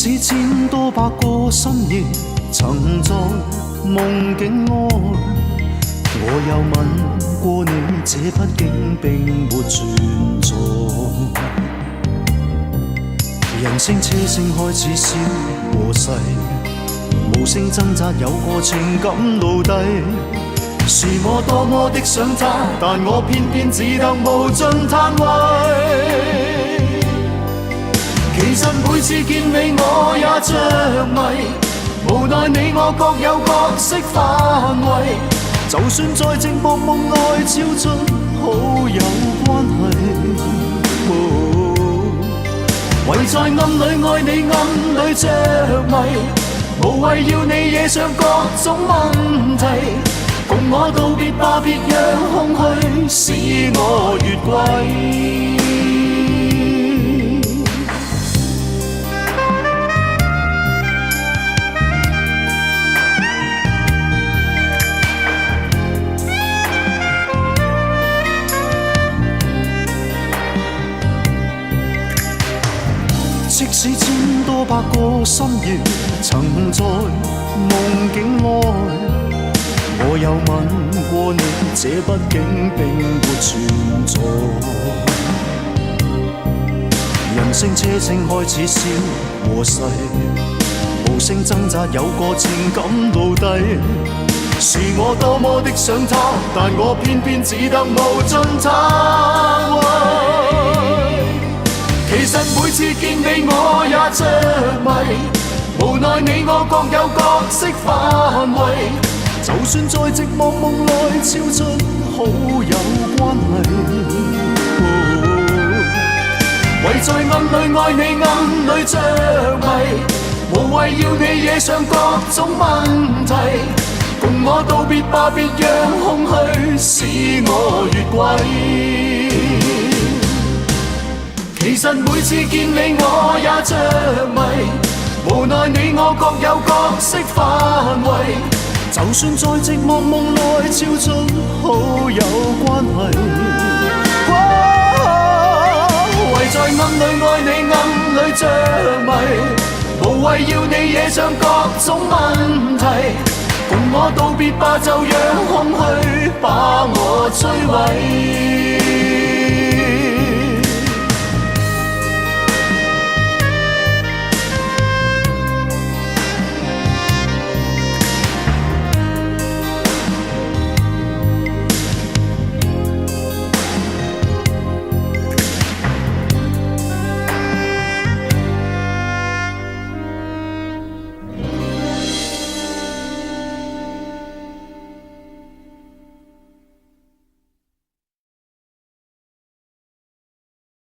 使千多百個深夜曾在夢境愛，我有吻過你，這畢竟並沒存在。人聲車聲開始消和逝，無聲掙扎有個情感奴隸。是我多麼的想他，但我偏偏只得無盡嘆謂。其實每次見你我也着迷，無奈你我各有各色範圍。就算在寂寞夢內超出好友關係，唯在暗裏愛你暗裏着迷，無謂要你惹上各種問題。共我道別吧，別讓空虛使我越軌。即使千多百個深夜曾在夢境愛，我有吻過你，這畢竟並沒存在。人聲車聲開始消和逝，無聲掙扎有個情感奴隸。是我多麼的想他，但我偏偏只得無盡嘆謂。其實每次見你我也着迷，無奈你我各有各色範圍。就算在寂寞夢內超出好友關係，唯在暗裏愛你暗裏着迷，無謂要你惹上各種問題。共我道別吧，別讓空虛使我越軌。其實每次見你我也着迷，無奈你我各有各色範圍。就算在寂寞夢內超出好友關係，唯在暗裏愛你暗裏着迷，無謂要你惹上各種問題。共我道別吧，就讓空虛把我摧毀。